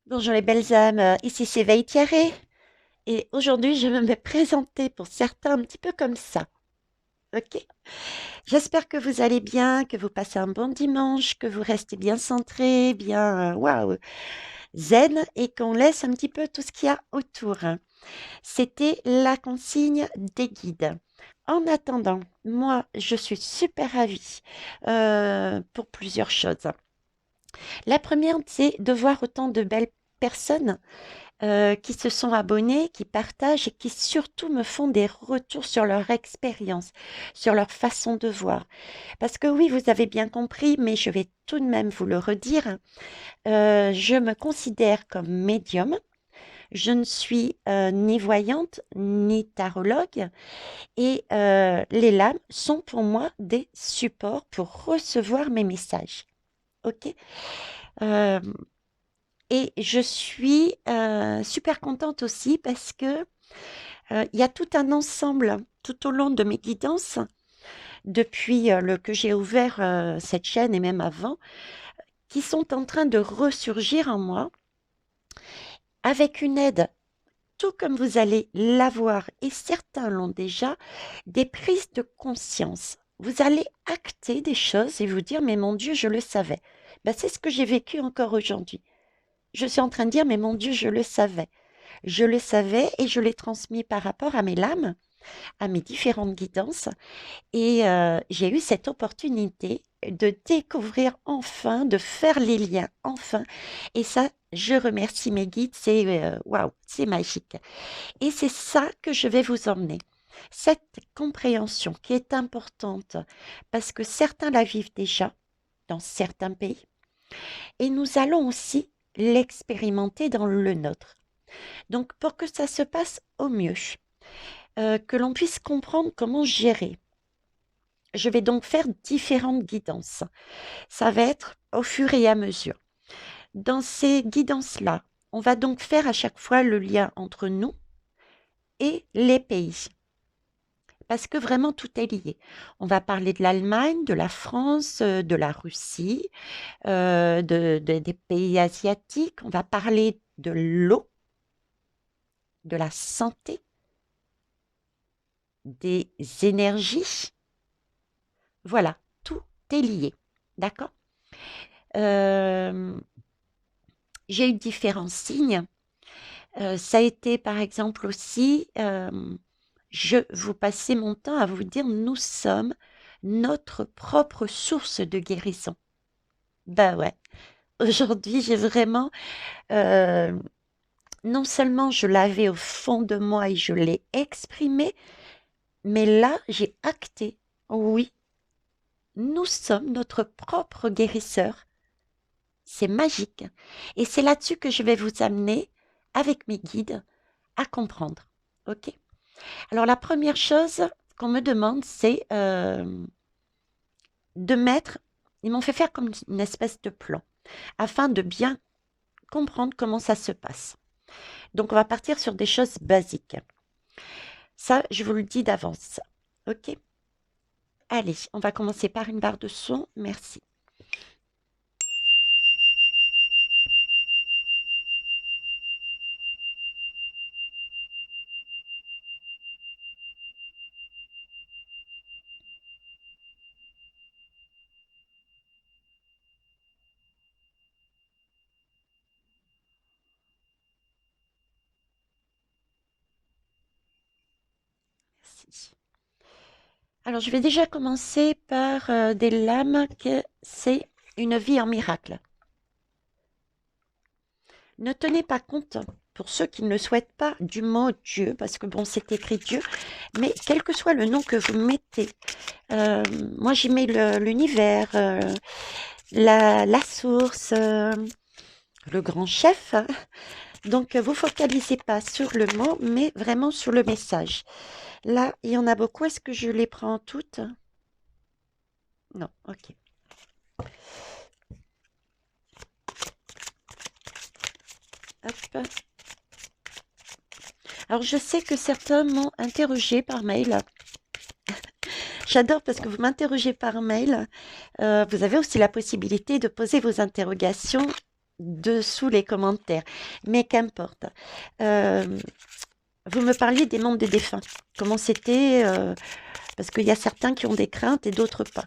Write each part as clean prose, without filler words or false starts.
Bonjour les belles âmes, ici c'est Veitiaré et aujourd'hui je vais me présenter pour certains un petit peu comme ça, ok? J'espère que vous allez bien, que vous passez un bon dimanche, que vous restez bien centré, bien waouh, zen et qu'on laisse un petit peu tout ce qu'il y a autour, hein. C'était la consigne des guides. En attendant, moi je suis super ravie pour plusieurs choses. La première, c'est de voir autant de belles personnes qui se sont abonnés, qui partagent et qui surtout me font des retours sur leur expérience, sur leur façon de voir. Parce que oui, vous avez bien compris, mais je vais tout de même vous le redire, je me considère comme médium. Je ne suis ni voyante ni tarologue et les lames sont pour moi des supports pour recevoir mes messages. Ok. Euh, et je suis super contente aussi parce que il y a tout un ensemble tout au long de mes guidances, depuis que j'ai ouvert cette chaîne et même avant, qui sont en train de ressurgir en moi avec une aide, tout comme vous allez l'avoir, et certains l'ont déjà, des prises de conscience. Vous allez acter des choses et vous dire, mais mon Dieu, je le savais. Ben, c'est ce que j'ai vécu encore aujourd'hui. Je suis en train de dire, mais mon Dieu, je le savais. Je le savais et je l'ai transmis par rapport à mes lames, à mes différentes guidances. Et j'ai eu cette opportunité de découvrir enfin, de faire les liens enfin. Et ça, je remercie mes guides, c'est waouh, c'est magique. Et c'est ça que je vais vous emmener. Cette compréhension qui est importante parce que certains la vivent déjà dans certains pays et nous allons aussi l'expérimenter dans le nôtre. Donc pour que ça se passe au mieux, que l'on puisse comprendre comment gérer. Je vais donc faire différentes guidances. Ça va être au fur et à mesure. Dans ces guidances-là, on va donc faire à chaque fois le lien entre nous et les pays. Parce que vraiment tout est lié. On va parler de l'Allemagne, de la France, de la Russie, des pays asiatiques. On va parler de l'eau, de la santé, des énergies. Voilà, tout est lié. D'accord. Euh, j'ai eu différents signes. Ça a été par exemple aussi, je vous passais mon temps à vous dire, nous sommes notre propre source de guérison. Ben ouais, aujourd'hui j'ai vraiment, euh, non seulement je l'avais au fond de moi et je l'ai exprimé, mais là j'ai acté, oui, nous sommes notre propre guérisseur. C'est magique. Et c'est là-dessus que je vais vous amener avec mes guides à comprendre. OK? Alors la première chose qu'on me demande, c'est de mettre, ils m'ont fait faire comme une espèce de plan, afin de bien comprendre comment ça se passe. Donc on va partir sur des choses basiques. Ça, je vous le dis d'avance. OK? Allez, on va commencer par une barre de son. Merci. Merci. Alors je vais déjà commencer par des lames que c'est une vie en miracle. Ne tenez pas compte, pour ceux qui ne le souhaitent pas, du mot Dieu, parce que bon, c'est écrit Dieu, mais quel que soit le nom que vous mettez, euh, moi j'y mets l'univers, la source, le grand chef, hein. Donc vous focalisez pas sur le mot, mais vraiment sur le message. Là, il y en a beaucoup, est-ce que je les prends toutes? Non, ok. Hop. Alors je sais que certains m'ont interrogé par mail. J'adore parce que vous m'interrogez par mail. Vous avez aussi la possibilité de poser vos interrogations dessous les commentaires. Mais qu'importe. Euh, vous me parliez des mondes des défunts. Comment c'était parce qu'il y a certains qui ont des craintes et d'autres pas.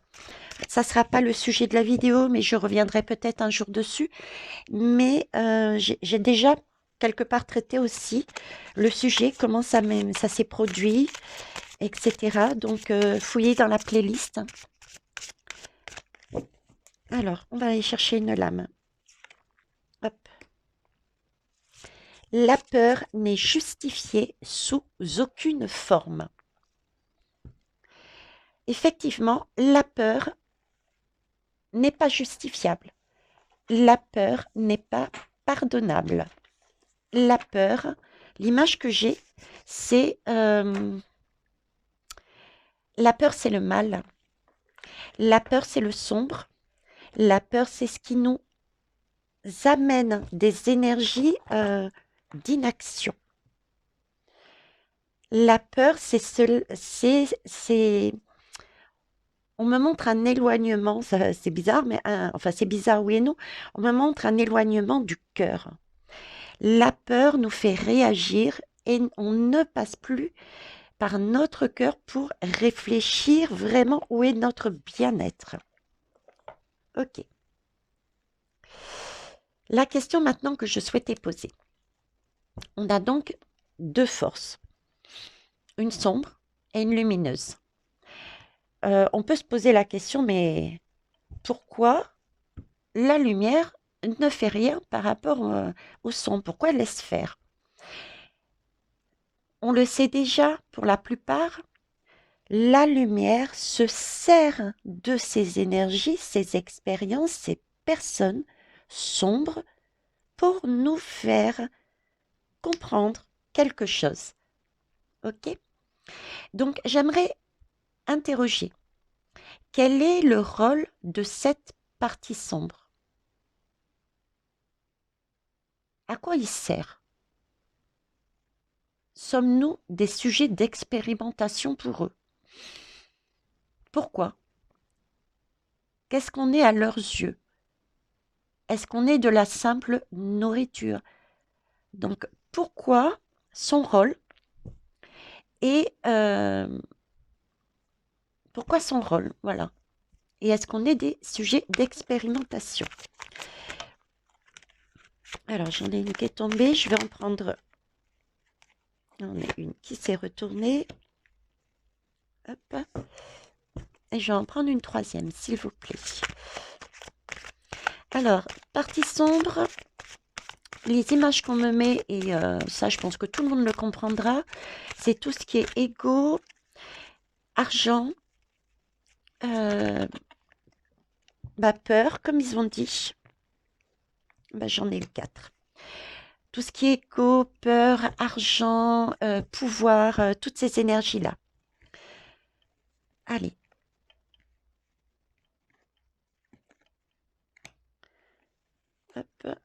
Ça ne sera pas le sujet de la vidéo, mais je reviendrai peut-être un jour dessus. Mais j'ai déjà quelque part traité aussi le sujet, comment ça s'est produit, etc. Donc, fouillez dans la playlist. Alors, on va aller chercher une lame. Hop. La peur n'est justifiée sous aucune forme. Effectivement, la peur n'est pas justifiable. La peur n'est pas pardonnable. La peur, l'image que j'ai, c'est la peur, c'est le mal. La peur, c'est le sombre. La peur, c'est ce qui nous amène des énergies d'inaction. La peur, on me montre un éloignement, c'est bizarre, mais enfin c'est bizarre oui et non. On me montre un éloignement du cœur. La peur nous fait réagir et on ne passe plus par notre cœur pour réfléchir vraiment où est notre bien-être. Ok. La question maintenant que je souhaitais poser. On a donc deux forces, une sombre et une lumineuse. On peut se poser la question, mais pourquoi la lumière ne fait rien par rapport au sombre? Pourquoi elle laisse faire? On le sait déjà, pour la plupart, la lumière se sert de ces énergies, ces expériences, ces personnes sombres pour nous faire comprendre quelque chose. Ok? Donc, j'aimerais interroger quel est le rôle de cette partie sombre? À quoi il sert? Sommes-nous des sujets d'expérimentation pour eux? Pourquoi? Qu'est-ce qu'on est à leurs yeux? Est-ce qu'on est de la simple nourriture? Donc, pourquoi son rôle et pourquoi son rôle? Voilà. Et est-ce qu'on est des sujets d'expérimentation? Alors, j'en ai une qui est tombée. Je vais en prendre. J'en ai une qui s'est retournée. Hop. Et je vais en prendre une troisième, s'il vous plaît. Alors, partie sombre. Les images qu'on me met, et ça, je pense que tout le monde le comprendra, c'est tout ce qui est ego, argent, peur, comme ils ont dit. J'en ai eu 4. Tout ce qui est égo, peur, argent, pouvoir, toutes ces énergies-là. Allez. Hop.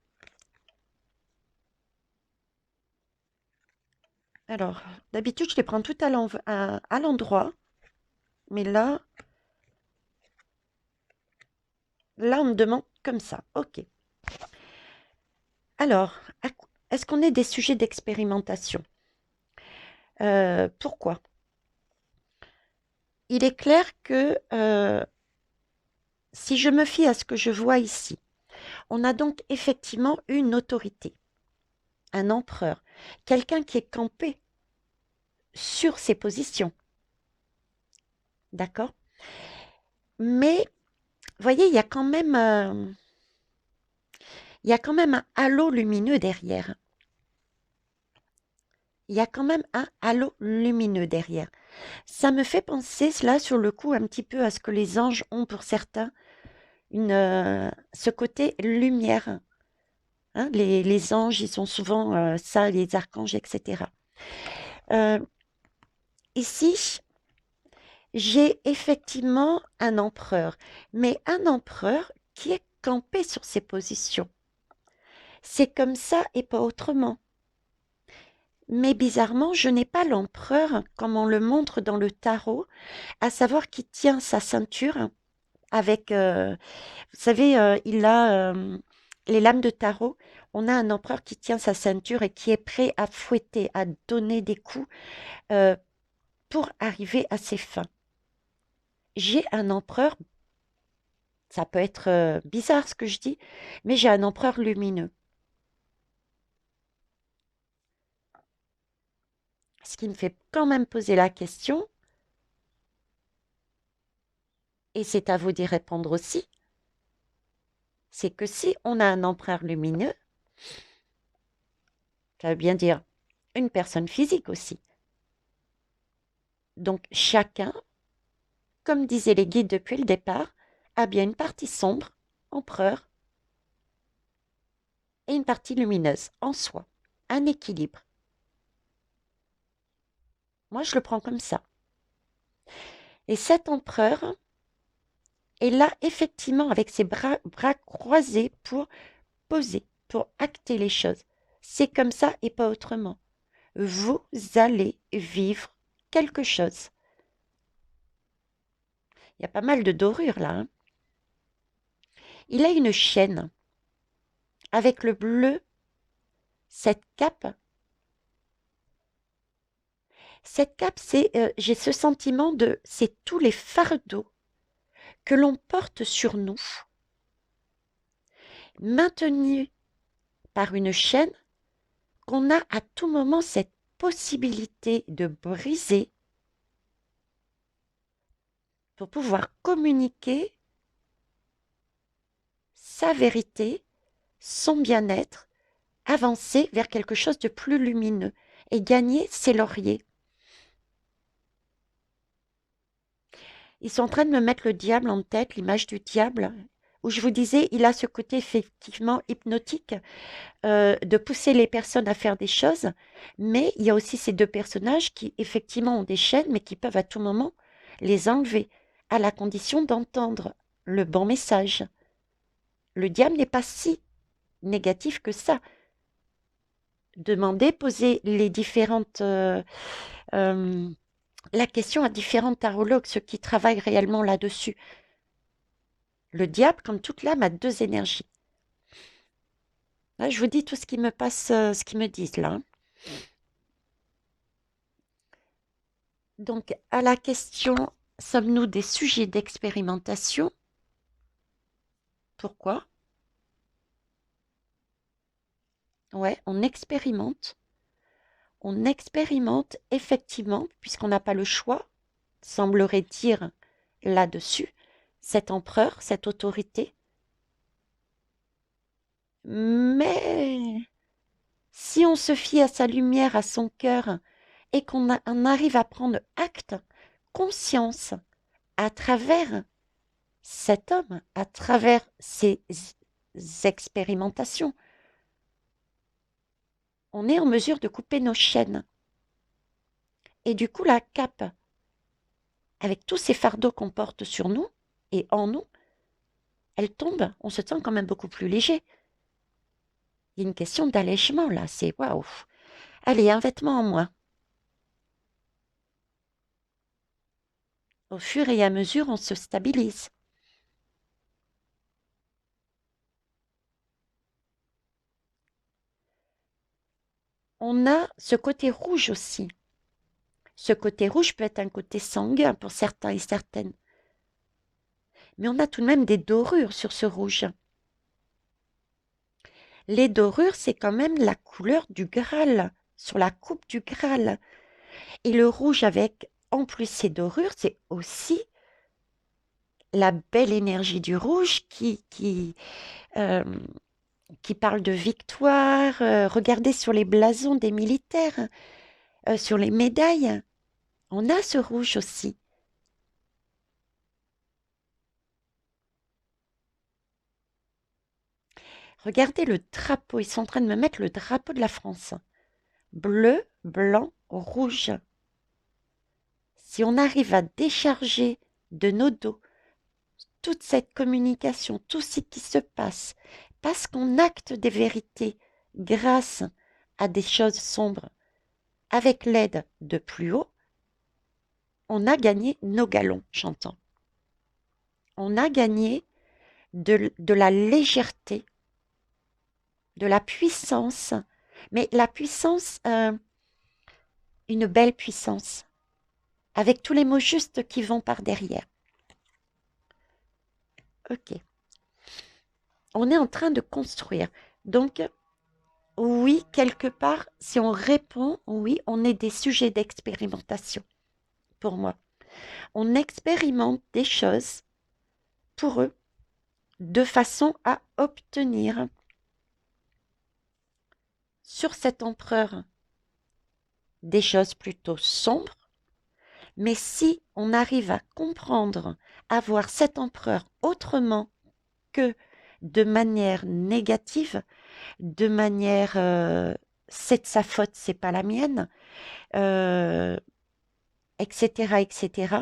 Alors, d'habitude, je les prends toutes à l'endroit. Mais là, on me demande comme ça. Ok. Alors, est-ce qu'on est des sujets d'expérimentation? Pourquoi? Il est clair que si je me fie à ce que je vois ici, on a donc effectivement une autorité, un empereur, quelqu'un qui est campé sur ses positions. D'accord? Mais, vous voyez, il y a quand même un halo lumineux derrière. Il y a quand même un halo lumineux derrière. Ça me fait penser, cela, sur le coup, un petit peu à ce que les anges ont pour certains, ce côté lumière. Hein, les anges, ils sont souvent ça, les archanges, etc. Ici, j'ai effectivement un empereur, mais un empereur qui est campé sur ses positions. C'est comme ça et pas autrement. Mais bizarrement, je n'ai pas l'empereur, comme on le montre dans le tarot, à savoir qui tient sa ceinture avec, vous savez, il a les lames de tarot, on a un empereur qui tient sa ceinture et qui est prêt à fouetter, à donner des coups euh, pour arriver à ses fins. J'ai un empereur, ça peut être bizarre ce que je dis, mais j'ai un empereur lumineux. Ce qui me fait quand même poser la question, et c'est à vous d'y répondre aussi, c'est que si on a un empereur lumineux, ça veut bien dire une personne physique aussi. Donc chacun, comme disaient les guides depuis le départ, a bien une partie sombre, empereur, et une partie lumineuse en soi, un équilibre. Moi, je le prends comme ça. Et cet empereur est là effectivement avec ses bras croisés pour poser, pour acter les choses. C'est comme ça et pas autrement. Vous allez vivre quelque chose. Il y a pas mal de dorures là, hein. Il a une chaîne avec le bleu, cette cape. Cette cape, j'ai ce sentiment c'est tous les fardeaux que l'on porte sur nous, maintenus par une chaîne qu'on a à tout moment cette possibilité de briser pour pouvoir communiquer sa vérité, son bien-être, avancer vers quelque chose de plus lumineux et gagner ses lauriers. Ils sont en train de me mettre le diable en tête, l'image du diable, où je vous disais, il a ce côté effectivement hypnotique de pousser les personnes à faire des choses, mais il y a aussi ces deux personnages qui effectivement ont des chaînes, mais qui peuvent à tout moment les enlever, à la condition d'entendre le bon message. Le diable n'est pas si négatif que ça. Demandez, posez les différentes euh, la question à différents tarologues, ceux qui travaillent réellement là-dessus. Le diable, comme toute l'âme, a deux énergies. Là, je vous dis tout ce qui me passe, ce qu'ils me disent là, hein. Donc, à la question, sommes-nous des sujets d'expérimentation? Pourquoi? Ouais, on expérimente. On expérimente effectivement, puisqu'on n'a pas le choix, semblerait dire là-dessus, cet empereur, cette autorité. Mais si on se fie à sa lumière, à son cœur, et on arrive à prendre acte, conscience, à travers cet homme, à travers ses expérimentations, on est en mesure de couper nos chaînes. Et du coup, la cape, avec tous ces fardeaux qu'on porte sur nous et en nous, elle tombe, on se sent quand même beaucoup plus léger. Il y a une question d'allègement là, c'est waouh. Allez, un vêtement en moins. Au fur et à mesure, on se stabilise. On a ce côté rouge aussi. Ce côté rouge peut être un côté sanguin pour certains et certaines. Mais on a tout de même des dorures sur ce rouge. Les dorures, c'est quand même la couleur du Graal, sur la coupe du Graal. Et le rouge avec, en plus, ces dorures, c'est aussi la belle énergie du rouge euh, qui parle de victoire. Regardez sur les blasons des militaires, sur les médailles, on a ce rouge aussi. Regardez le drapeau, ils sont en train de me mettre le drapeau de la France. Bleu, blanc, rouge. Si on arrive à décharger de nos dos toute cette communication, tout ce qui se passe, parce qu'on acte des vérités grâce à des choses sombres, avec l'aide de plus haut, on a gagné nos galons, j'entends. On a gagné de la légèreté de la puissance, mais la puissance, une belle puissance, avec tous les mots justes qui vont par derrière. Ok. On est en train de construire. Donc, oui, quelque part, si on répond, oui, on est des sujets d'expérimentation, pour moi. On expérimente des choses pour eux, de façon à obtenir sur cet empereur des choses plutôt sombres. Mais si on arrive à comprendre, à voir cet empereur autrement que de manière négative, de manière c'est de sa faute, c'est pas la mienne, euh, etc., etc.,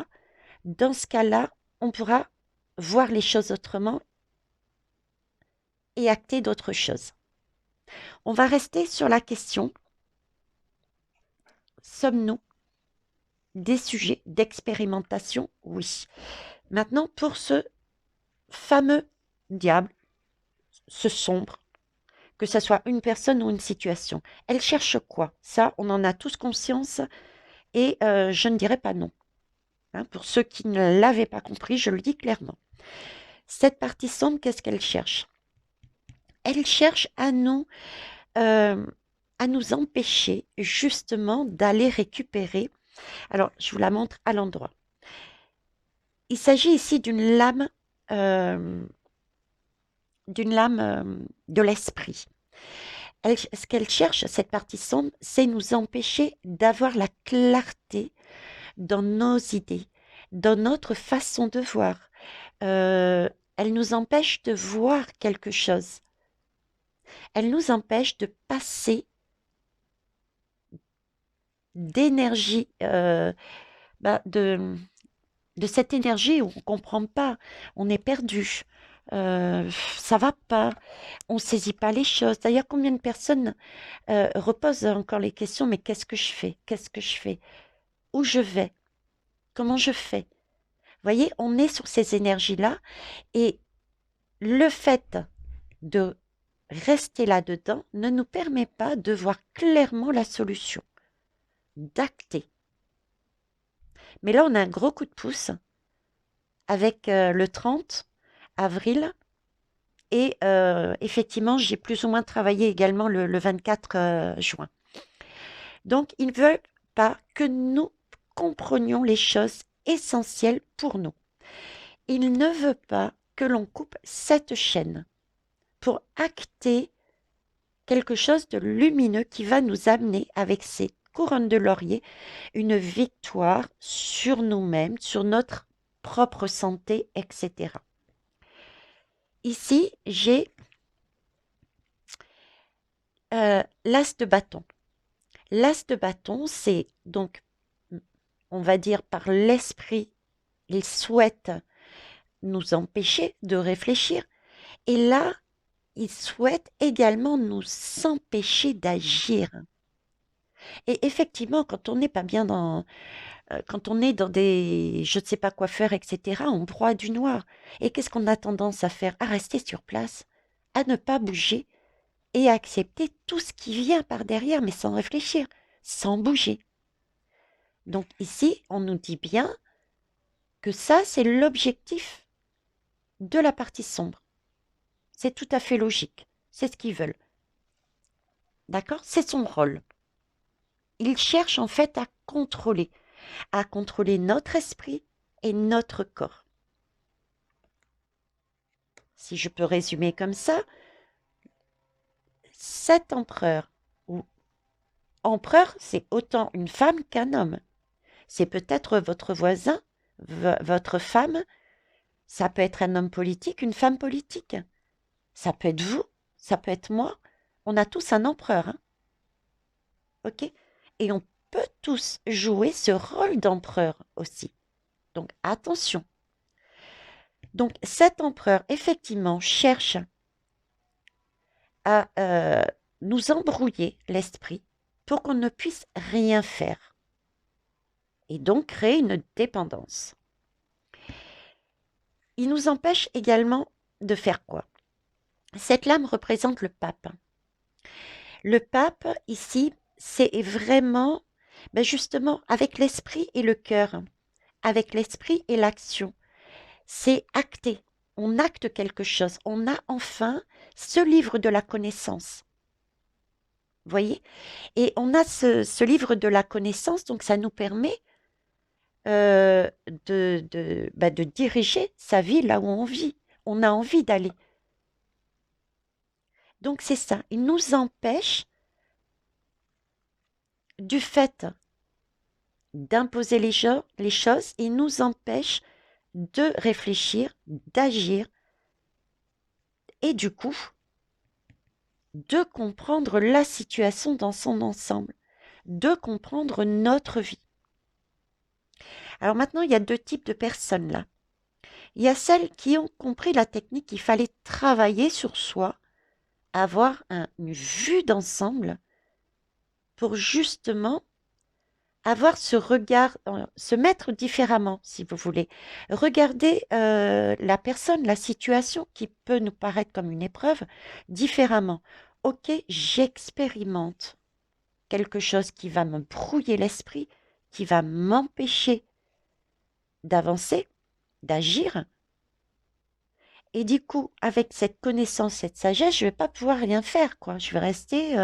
dans ce cas-là, on pourra voir les choses autrement et acter d'autres choses. On va rester sur la question, sommes-nous des sujets d'expérimentation? Oui. Maintenant, pour ce fameux diable, ce sombre, que ce soit une personne ou une situation, elle cherche quoi? Ça, on en a tous conscience et je ne dirais pas non. Hein, pour ceux qui ne l'avaient pas compris, je le dis clairement. Cette partie sombre, qu'est-ce qu'elle cherche? Elle cherche euh, à nous empêcher justement d'aller récupérer. Alors, je vous la montre à l'endroit. Il s'agit ici euh, d'une lame de l'esprit. Ce qu'elle cherche, cette partie sombre, c'est nous empêcher d'avoir la clarté dans nos idées, dans notre façon de voir. Euh, Elle nous empêche de voir quelque chose. Elle nous empêche de passer d'énergie, de cette énergie où on ne comprend pas, on est perdu, ça va pas, on ne saisit pas les choses. D'ailleurs, combien de personnes reposent encore les questions, mais qu'est-ce que je fais? Qu'est-ce que je fais? Où je vais? Comment je fais? Vous voyez, on est sur ces énergies-là et le fait de rester là-dedans ne nous permet pas de voir clairement la solution, d'acter. Mais là, on a un gros coup de pouce avec le 30 avril et effectivement, j'ai plus ou moins travaillé également le 24 juin. Donc, ils ne veulent pas que nous comprenions les choses essentielles pour nous. Il ne veut pas que l'on coupe cette chaîne pour acter quelque chose de lumineux qui va nous amener avec ces couronnes de laurier une victoire sur nous-mêmes, sur notre propre santé, etc. Ici, j'ai l'as de bâton. L'as de bâton, c'est donc, on va dire, par l'esprit, il souhaite nous empêcher de réfléchir. Et là, il souhaite également nous empêcher d'agir. Et effectivement, quand on n'est pas bien quand on est dans des je ne sais pas quoi faire, etc., on broie du noir. Et qu'est-ce qu'on a tendance à faire? À rester sur place, à ne pas bouger et à accepter tout ce qui vient par derrière, mais sans réfléchir, sans bouger. Donc ici, on nous dit bien que ça, c'est l'objectif de la partie sombre. C'est tout à fait logique. C'est ce qu'ils veulent. D'accord? C'est son rôle. Il cherche en fait à contrôler notre esprit et notre corps. Si je peux résumer comme ça, cet empereur, ou empereur, c'est autant une femme qu'un homme. C'est peut-être votre voisin, votre femme, ça peut être un homme politique, une femme politique. Ça peut être vous, ça peut être moi. On a tous un empereur, hein, ok? Et on peut tous jouer ce rôle d'empereur aussi. Donc attention. Donc cet empereur, effectivement, cherche à nous embrouiller l'esprit pour qu'on ne puisse rien faire. Et donc créer une dépendance. Il nous empêche également de faire quoi? Cette lame représente le pape. Le pape, ici, c'est vraiment, ben justement, avec l'esprit et le cœur, avec l'esprit et l'action. C'est acté. On acte quelque chose. On a enfin ce livre de la connaissance. Vous voyez? Et on a ce livre de la connaissance, donc ça nous permet de diriger sa vie là où on vit. On a envie d'aller. Donc c'est ça. Il nous empêche du fait d'imposer les choses, il nous empêche de réfléchir, d'agir et du coup de comprendre la situation dans son ensemble, de comprendre notre vie. Alors maintenant, il y a deux types de personnes là. Il y a celles qui ont compris la technique qu'il fallait travailler sur soi, avoir une vue d'ensemble pour justement avoir ce regard, se mettre différemment, si vous voulez. Regarder la personne, la situation qui peut nous paraître comme une épreuve, différemment. Ok, j'expérimente quelque chose qui va me brouiller l'esprit, qui va m'empêcher d'avancer, d'agir. Et du coup, avec cette connaissance, cette sagesse, je ne vais pas pouvoir rien faire, quoi. Je vais rester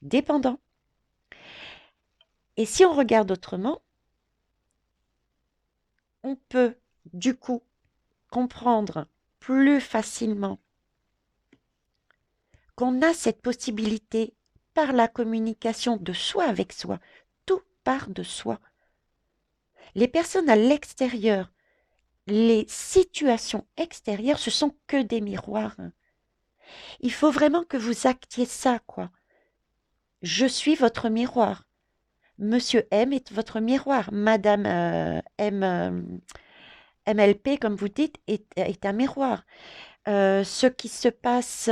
dépendant. Et si on regarde autrement, on peut du coup comprendre plus facilement qu'on a cette possibilité par la communication de soi avec soi. Tout part de soi. Les personnes à l'extérieur, les situations extérieures, ce sont que des miroirs. Il faut vraiment que vous actiez ça, quoi. Je suis votre miroir. Monsieur M est votre miroir. Madame MLP, comme vous dites, est un miroir. Ce qui se passe,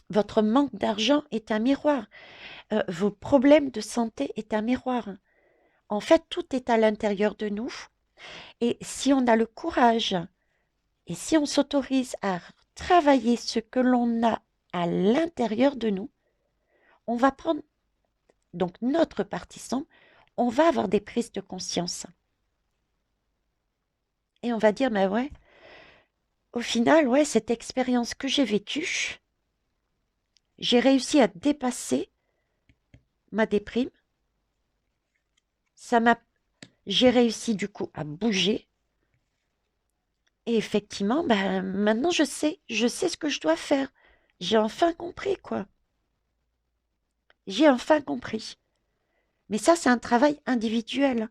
votre manque d'argent est un miroir. Vos problèmes de santé est un miroir. En fait, tout est à l'intérieur de nous. Et si on a le courage et si on s'autorise à travailler ce que l'on a à l'intérieur de nous, on va prendre donc notre partie sombre, on va avoir des prises de conscience. Et on va dire, mais ouais, au final, ouais, cette expérience que j'ai vécue, j'ai réussi à dépasser ma déprime. J'ai réussi du coup à bouger. Et effectivement, ben, maintenant je sais ce que je dois faire. J'ai enfin compris, quoi. J'ai enfin compris. Mais ça, c'est un travail individuel.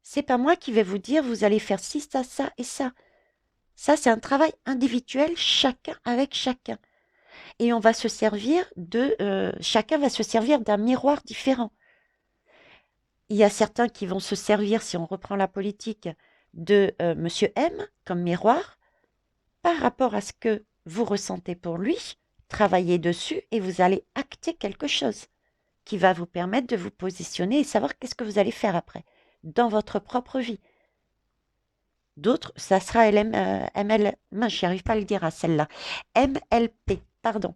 C'est pas moi qui vais vous dire, vous allez faire ci, ça et ça. Ça, c'est un travail individuel, chacun avec chacun. Et on va se servir chacun va se servir d'un miroir différent. Il y a certains qui vont se servir, si on reprend la politique, de Monsieur M comme miroir par rapport à ce que vous ressentez pour lui, travaillez dessus et vous allez acter quelque chose qui va vous permettre de vous positionner et savoir qu'est-ce que vous allez faire après dans votre propre vie. D'autres, ça sera ML, je arrive pas à le dire à celle-là, MLP, pardon.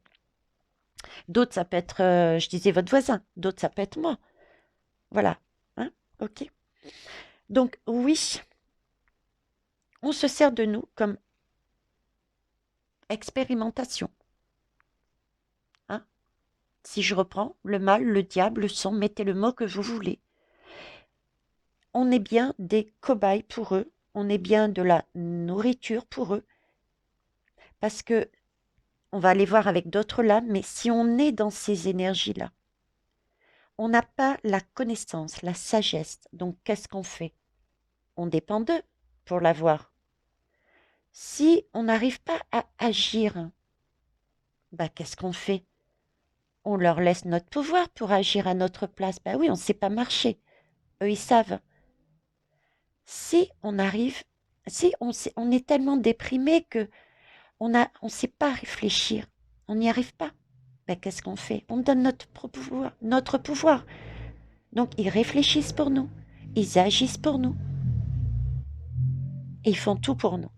D'autres, ça peut être, je disais, votre voisin. D'autres, ça peut être moi. Voilà. Hein? Ok. Donc, oui, on se sert de nous comme expérimentation. Hein? Si je reprends, le mal, le diable, le sang, mettez le mot que vous voulez. On est bien des cobayes pour eux. On est bien de la nourriture pour eux. Parce que, on va aller voir avec d'autres lames, mais si on est dans ces énergies-là, on n'a pas la connaissance, la sagesse. Donc, qu'est-ce qu'on fait? On dépend d'eux pour l'avoir. Si on n'arrive pas à agir, bah, qu'est-ce qu'on fait? On leur laisse notre pouvoir pour agir à notre place. Bah oui, on ne sait pas marcher. Eux, ils savent. Si on arrive, si on est tellement déprimé que on sait pas réfléchir, on n'y arrive pas. Bah, qu'est-ce qu'on fait? On donne notre pouvoir, notre pouvoir. Donc, ils réfléchissent pour nous. Ils agissent pour nous. Et ils font tout pour nous.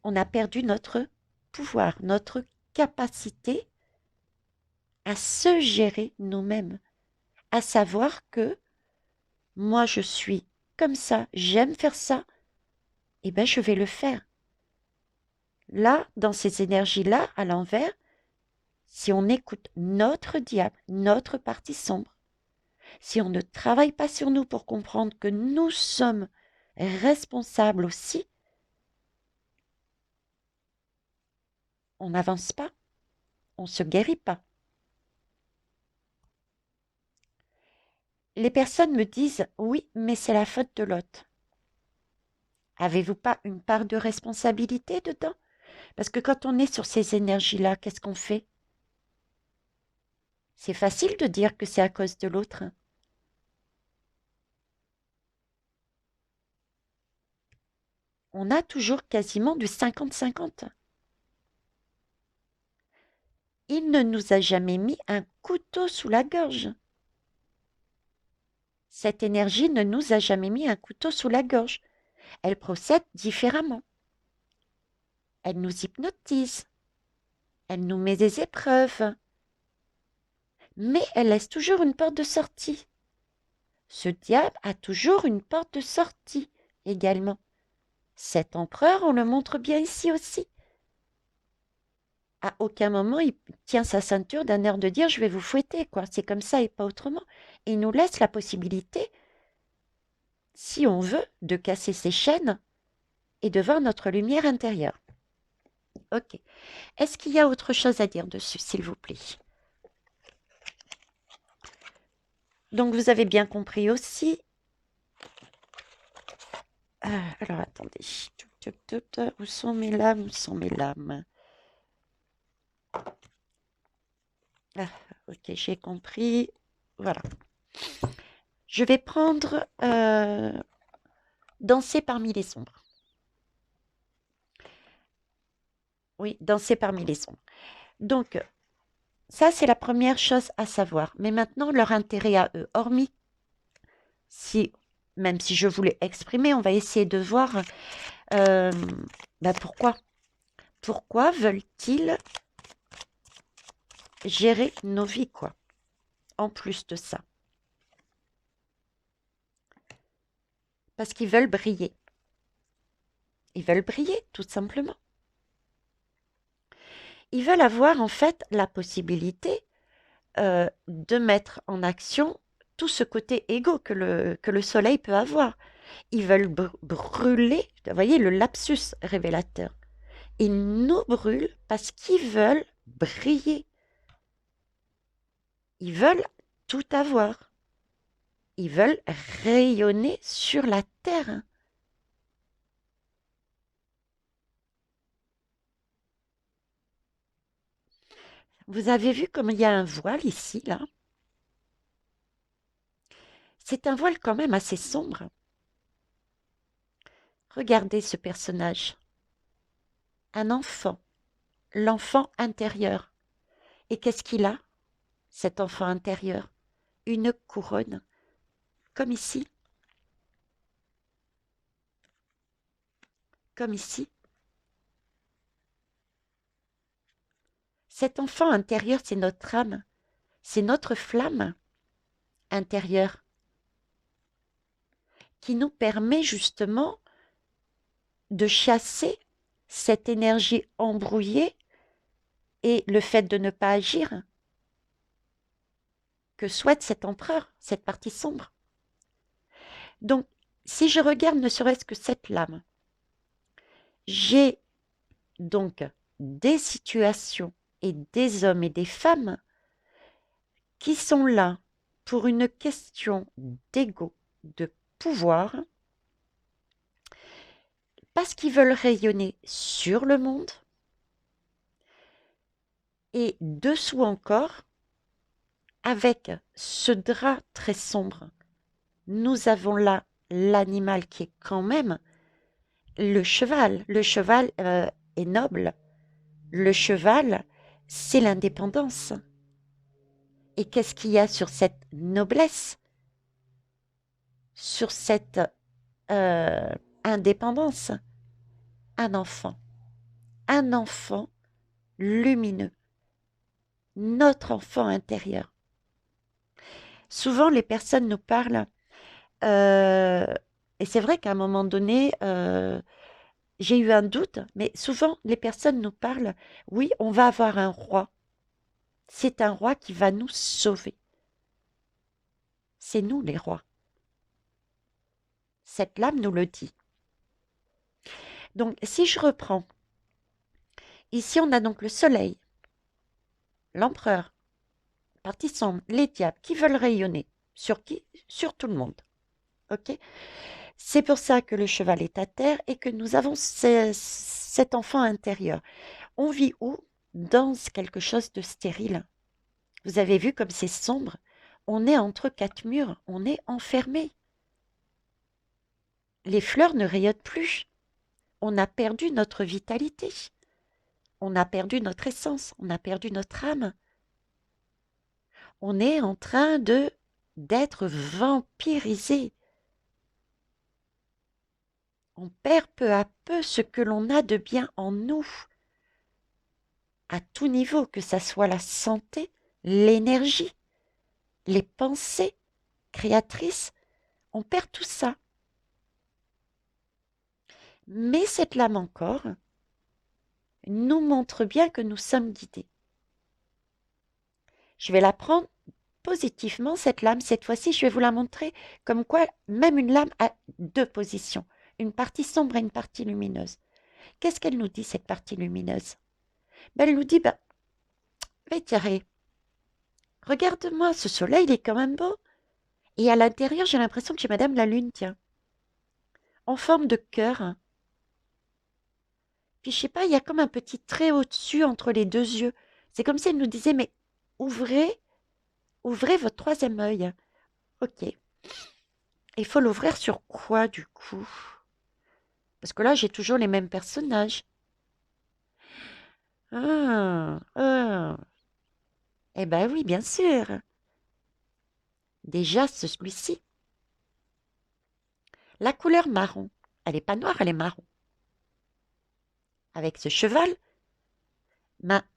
on a perdu notre pouvoir, notre capacité à se gérer nous-mêmes, à savoir que moi je suis comme ça, j'aime faire ça, et ben je vais le faire. Là, dans ces énergies-là, à l'envers, si on écoute notre diable, notre partie sombre, si on ne travaille pas sur nous pour comprendre que nous sommes responsables aussi, on n'avance pas, on ne se guérit pas. Les personnes me disent, oui, mais c'est la faute de l'autre. Avez-vous pas une part de responsabilité dedans? Parce que quand on est sur ces énergies-là, qu'est-ce qu'on fait? C'est facile de dire que c'est à cause de l'autre. On a toujours quasiment du 50-50. Il ne nous a jamais mis un couteau sous la gorge. Cette énergie ne nous a jamais mis un couteau sous la gorge. Elle procède différemment. Elle nous hypnotise. Elle nous met des épreuves. Mais elle laisse toujours une porte de sortie. Ce diable a toujours une porte de sortie également. Cet empereur, on le montre bien ici aussi. À aucun moment, il tient sa ceinture d'un air de dire « je vais vous fouetter », quoi. C'est comme ça et pas autrement. Il nous laisse la possibilité, si on veut, de casser ses chaînes et de voir notre lumière intérieure. Ok. Est-ce qu'il y a autre chose à dire dessus, s'il vous plaît? Donc, vous avez bien compris aussi. Alors, attendez. Où sont mes lames? Où sont mes lames? Ok, j'ai compris. Voilà. Je vais prendre Danser parmi les ombres. Oui, Danser parmi les ombres. Donc, ça, c'est la première chose à savoir. Mais maintenant, leur intérêt à eux, hormis si, même si je voulais exprimer, on va essayer de voir pourquoi. Pourquoi veulent-ils gérer nos vies, quoi, en plus de ça? Parce qu'ils veulent briller. Ils veulent briller, tout simplement. Ils veulent avoir, en fait, la possibilité de mettre en action tout ce côté égo que le soleil peut avoir. Ils veulent brûler, vous voyez, le lapsus révélateur. Ils nous brûlent parce qu'ils veulent briller. Ils veulent tout avoir. Ils veulent rayonner sur la terre. Vous avez vu comme il y a un voile ici, là? C'est un voile quand même assez sombre. Regardez ce personnage. Un enfant. L'enfant intérieur. Et qu'est-ce qu'il a, cet enfant intérieur? Une couronne. Comme ici. Comme ici. Cet enfant intérieur, c'est notre âme. C'est notre flamme intérieure qui nous permet justement de chasser cette énergie embrouillée et le fait de ne pas agir que souhaite cet empereur, cette partie sombre. Donc, si je regarde ne serait-ce que cette lame, j'ai donc des situations et des hommes et des femmes qui sont là pour une question d'ego, de pouvoir, parce qu'ils veulent rayonner sur le monde, et dessous encore, avec ce drap très sombre, nous avons là l'animal qui est quand même le cheval. Le cheval est noble. Le cheval, c'est l'indépendance. Et qu'est-ce qu'il y a sur cette noblesse? Sur cette indépendance? Un enfant. un enfant lumineux, notre enfant intérieur. Souvent, les personnes nous parlent, euh, et c'est vrai qu'à un moment donné, j'ai eu un doute, mais souvent, les personnes nous parlent, oui, on va avoir un roi. C'est un roi qui va nous sauver. C'est nous les rois. Cette lame nous le dit. Donc, si je reprends, ici, on a donc le soleil, l'empereur, partie sombre, les diables qui veulent rayonner. Sur qui? Sur tout le monde. Ok? C'est pour ça que le cheval est à terre et que nous avons cet enfant intérieur. On vit où? Dans quelque chose de stérile. Vous avez vu comme c'est sombre? On est entre quatre murs, on est enfermé. Les fleurs ne rayonnent plus. On a perdu notre vitalité. On a perdu notre essence, on a perdu notre âme. On est en train d'être vampirisé. On perd peu à peu ce que l'on a de bien en nous, à tout niveau, que ça soit la santé, l'énergie, les pensées créatrices, on perd tout ça. Mais cette lame encore nous montre bien que nous sommes guidés. Je vais la prendre positivement, cette lame. Cette fois-ci, je vais vous la montrer comme quoi même une lame a deux positions, une partie sombre et une partie lumineuse. Qu'est-ce qu'elle nous dit, cette partie lumineuse? Elle nous dit, mais Thierry, regarde-moi, ce soleil, il est quand même beau. Et à l'intérieur, j'ai l'impression que j'ai Madame la Lune, tiens, en forme de cœur. Puis je sais pas, il y a comme un petit trait au-dessus entre les deux yeux. C'est comme si elle nous disait, mais ouvrez, ouvrez votre troisième œil. Ok. Il faut l'ouvrir sur quoi, du coup? Parce que là, j'ai toujours les mêmes personnages. Ah, ah. Eh ben oui, bien sûr. Déjà, celui-ci. La couleur marron. Elle n'est pas noire, elle est marron. Avec ce cheval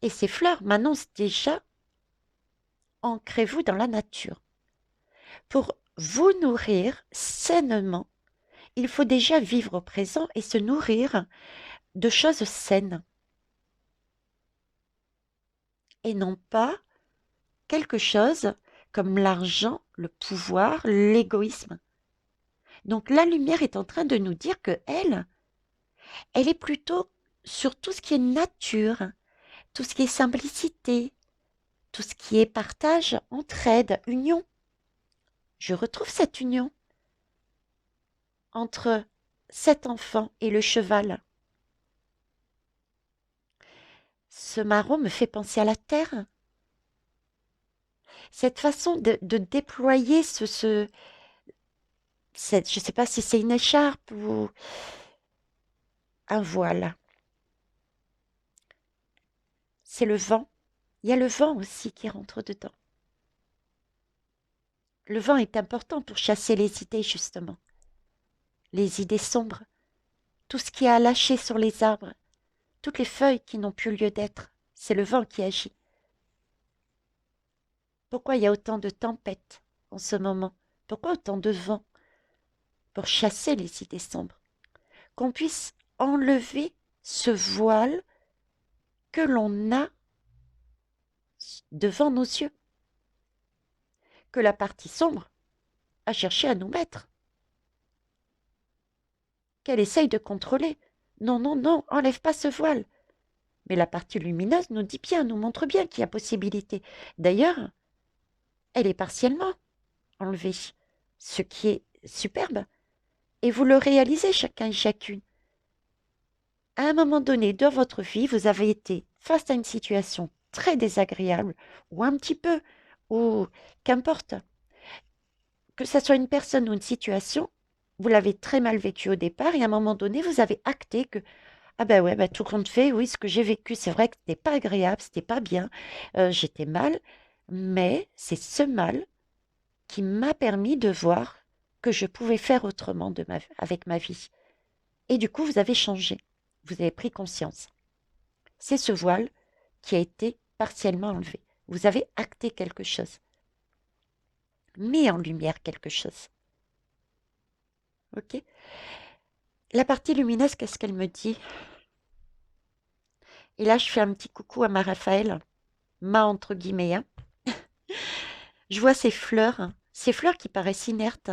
et ces fleurs m'annoncent déjà, ancrez-vous dans la nature. Pour vous nourrir sainement, il faut déjà vivre au présent et se nourrir de choses saines. Et non pas quelque chose comme l'argent, le pouvoir, l'égoïsme. Donc la lumière est en train de nous dire que elle est plutôt sur tout ce qui est nature, tout ce qui est simplicité, tout ce qui est partage, entraide, union. Je retrouve cette union entre cet enfant et le cheval. Ce marron me fait penser à la terre. Cette façon de déployer je ne sais pas si c'est une écharpe ou un voile. C'est le vent. Il y a le vent aussi qui rentre dedans. Le vent est important pour chasser les idées, justement. Les idées sombres. Tout ce qui a lâché sur les arbres. Toutes les feuilles qui n'ont plus lieu d'être. C'est le vent qui agit. Pourquoi il y a autant de tempêtes en ce moment? Pourquoi autant de vent? Pour chasser les idées sombres. Qu'on puisse enlever ce voile que l'on a devant nos yeux, que la partie sombre a cherché à nous mettre, qu'elle essaye de contrôler. Non, non, non, enlève pas ce voile. Mais la partie lumineuse nous dit bien, nous montre bien qu'il y a possibilité. D'ailleurs, elle est partiellement enlevée, ce qui est superbe. Et vous le réalisez chacun et chacune. À un moment donné dans votre vie, vous avez été face à une situation très désagréable, ou un petit peu, ou qu'importe, que ce soit une personne ou une situation, vous l'avez très mal vécu au départ, et à un moment donné, vous avez acté que, ah ben ouais, ben tout compte fait, oui, ce que j'ai vécu, c'est vrai que c'était pas agréable, c'était pas bien, j'étais mal, mais c'est ce mal qui m'a permis de voir que je pouvais faire autrement avec ma vie. Et du coup, vous avez changé, vous avez pris conscience. C'est ce voile qui a été partiellement enlevé. Vous avez acté quelque chose, mis en lumière quelque chose. Ok? La partie lumineuse, qu'est-ce qu'elle me dit? Et là, je fais un petit coucou à ma Raphaël, ma entre guillemets. Hein. Je vois ces fleurs qui paraissent inertes.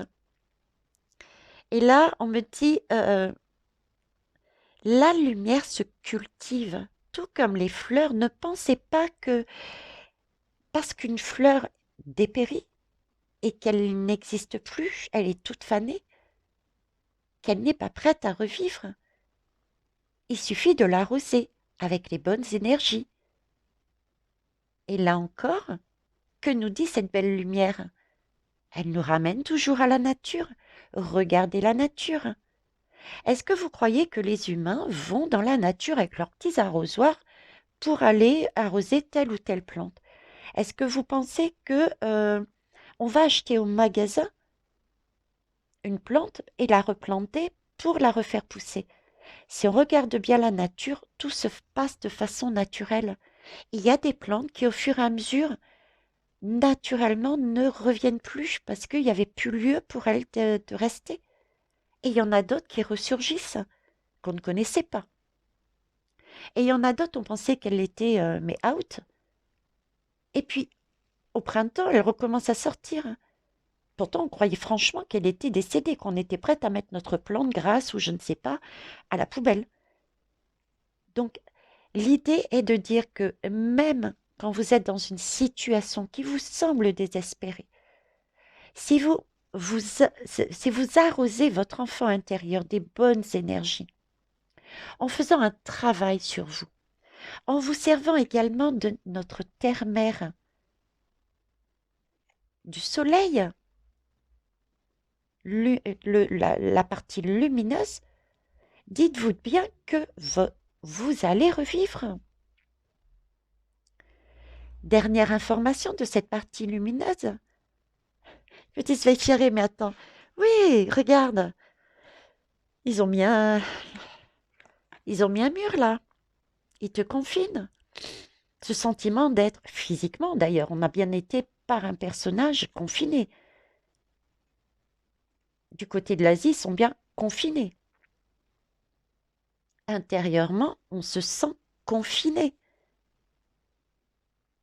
Et là, on me dit, la lumière se cultive, tout comme les fleurs. Ne pensez pas que parce qu'une fleur dépérit et qu'elle n'existe plus, elle est toute fanée, qu'elle n'est pas prête à revivre. Il suffit de l'arroser avec les bonnes énergies. Et là encore, que nous dit cette belle lumière? Elle nous ramène toujours à la nature. Regardez la nature. Est-ce que vous croyez que les humains vont dans la nature avec leurs petits arrosoirs pour aller arroser telle ou telle plante? Est-ce que vous pensez que on va acheter au magasin une plante et la replanter pour la refaire pousser? Si on regarde bien la nature, tout se passe de façon naturelle. Il y a des plantes qui, au fur et à mesure, naturellement, ne reviennent plus parce qu'il n'y avait plus lieu pour elles de rester. Et il y en a d'autres qui ressurgissent, qu'on ne connaissait pas. Et il y en a d'autres, on pensait qu'elles étaient mais out. Et puis, au printemps, elles recommencent à sortir. Pourtant, on croyait franchement qu'elle était décédée, qu'on était prête à mettre notre plante grasse ou je ne sais pas à la poubelle. Donc, l'idée est de dire que même quand vous êtes dans une situation qui vous semble désespérée, si vous arrosez votre enfant intérieur des bonnes énergies, en faisant un travail sur vous, en vous servant également de notre terre-mère, du soleil, la partie lumineuse, dites-vous bien que vous allez revivre. Dernière information de cette partie lumineuse. Petit Sveitchéri, mais attends. Oui, regarde. Ils ont mis un, ils ont mis un mur là. Ils te confinent. Ce sentiment d'être, physiquement d'ailleurs, on a bien été par un personnage confiné. Du côté de l'Asie, ils sont bien confinés. Intérieurement, on se sent confiné.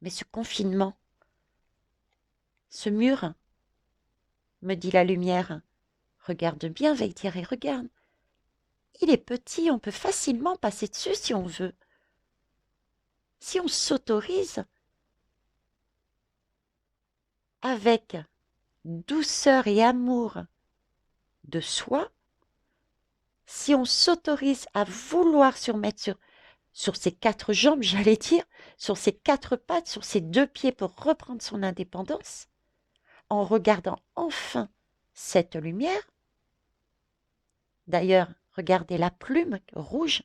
Mais ce confinement, ce mur, me dit la lumière, regarde bien, Veiltiere, regarde. Il est petit, on peut facilement passer dessus si on veut. Si on s'autorise, avec douceur et amour de soi, si on s'autorise à vouloir se remettre sur ses quatre jambes, j'allais dire, sur ses quatre pattes, sur ses deux pieds pour reprendre son indépendance, en regardant enfin cette lumière. D'ailleurs, regardez la plume rouge,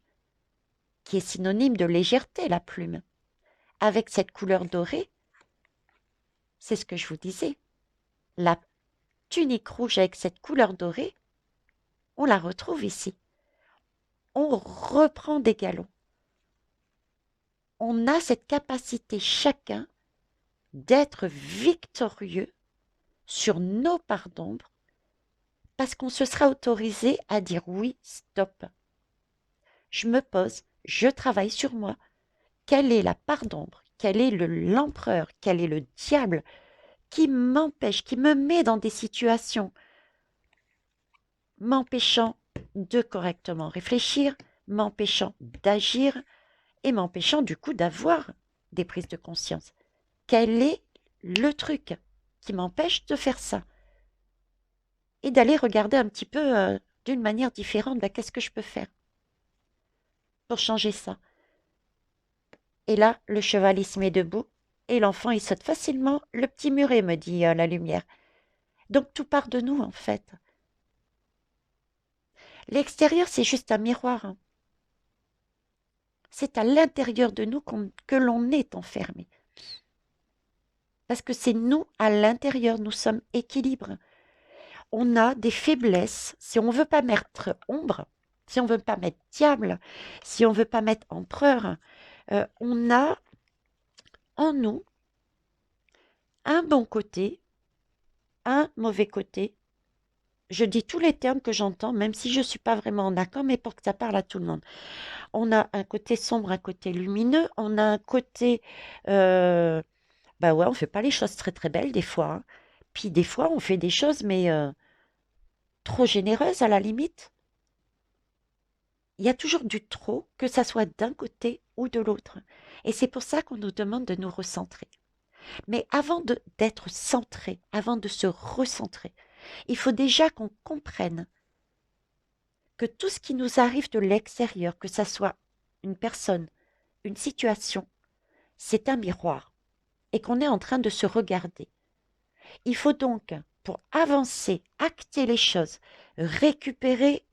qui est synonyme de légèreté, la plume, avec cette couleur dorée. C'est ce que je vous disais. La tunique rouge avec cette couleur dorée, on la retrouve ici. On reprend des galons. On a cette capacité chacun d'être victorieux sur nos parts d'ombre parce qu'on se sera autorisé à dire oui, stop. Je me pose, je travaille sur moi. Quelle est la part d'ombre? Quel est l'empereur? Quel est le diable qui m'empêche, qui me met dans des situations m'empêchant de correctement réfléchir, m'empêchant d'agir et m'empêchant du coup d'avoir des prises de conscience. Quel est le truc qui m'empêche de faire ça? Et d'aller regarder un petit peu d'une manière différente, qu'est-ce que je peux faire pour changer ça? Et là, le cheval, il se met debout et l'enfant, il saute facilement le petit muret, me dit la lumière. Donc tout part de nous, en fait. L'extérieur, c'est juste un miroir. Hein. C'est à l'intérieur de nous que l'on est enfermé. Parce que c'est nous, à l'intérieur, nous sommes équilibres. On a des faiblesses. Si on ne veut pas mettre ombre, si on ne veut pas mettre diable, si on ne veut pas mettre empereur, On a en nous un bon côté, un mauvais côté. Je dis tous les termes que j'entends, même si je ne suis pas vraiment en accord, mais pour que ça parle à tout le monde. On a un côté sombre, un côté lumineux. On a un côté, euh, bah ouais, on fait pas les choses très très belles des fois, hein. Puis des fois, on fait des choses, mais trop généreuses à la limite. Il y a toujours du trop, que ça soit d'un côté ou de l'autre. Et c'est pour ça qu'on nous demande de nous recentrer. Mais d'être centré, avant de se recentrer, il faut déjà qu'on comprenne que tout ce qui nous arrive de l'extérieur, que ça soit une personne, une situation, c'est un miroir et qu'on est en train de se regarder. Il faut donc, pour avancer, acter les choses, récupérer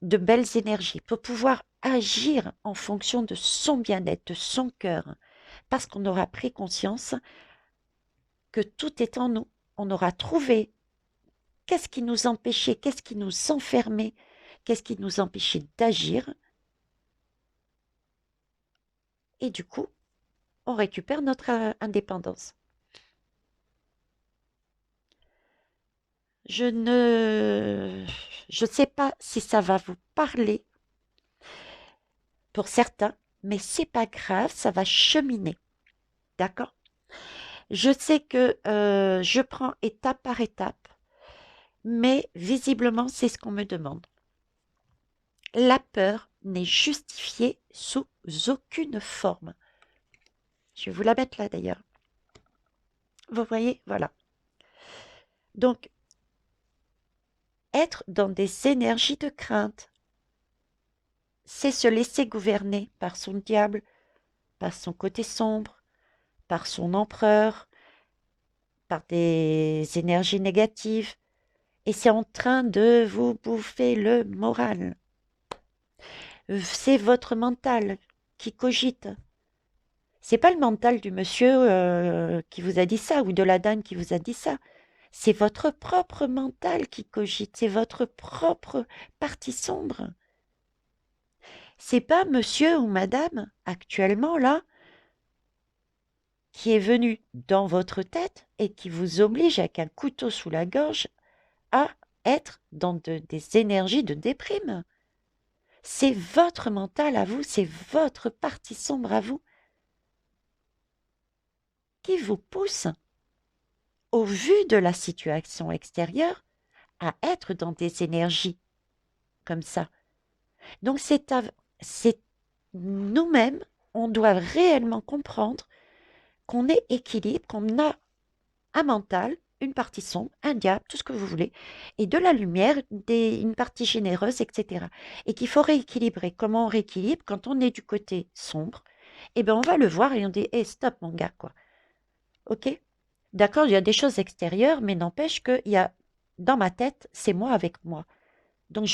de belles énergies, pour pouvoir agir en fonction de son bien-être, de son cœur, parce qu'on aura pris conscience que tout est en nous. On aura trouvé qu'est-ce qui nous empêchait, qu'est-ce qui nous enfermait, qu'est-ce qui nous empêchait d'agir. Et du coup, on récupère notre indépendance. Je ne sais pas si ça va vous parler pour certains, mais c'est pas grave, ça va cheminer, d'accord? Je sais que je prends étape par étape, mais visiblement, c'est ce qu'on me demande. La peur n'est justifiée sous aucune forme. Je vais vous la mettre là d'ailleurs. Vous voyez, voilà. Donc, être dans des énergies de crainte, c'est se laisser gouverner par son diable, par son côté sombre, par son empereur, par des énergies négatives, et c'est en train de vous bouffer le moral. C'est votre mental qui cogite. C'est pas le mental du monsieur qui vous a dit ça ou de la dame qui vous a dit ça. C'est votre propre mental qui cogite, c'est votre propre partie sombre. C'est pas monsieur ou madame actuellement là qui est venu dans votre tête et qui vous oblige avec un couteau sous la gorge à être dans des énergies de déprime. C'est votre mental à vous, c'est votre partie sombre à vous qui vous pousse, au vu de la situation extérieure, à être dans des énergies comme ça. Donc c'est nous-mêmes, on doit réellement comprendre qu'on est équilibre, qu'on a un mental, une partie sombre, un diable, tout ce que vous voulez, et de la lumière, une partie généreuse, etc. Et qu'il faut rééquilibrer. Comment on rééquilibre quand on est du côté sombre? Eh bien, on va le voir et on dit, hey, stop, mon gars, quoi. OK? D'accord, il y a des choses extérieures, mais n'empêche qu'il y a, dans ma tête, c'est moi avec moi. Donc,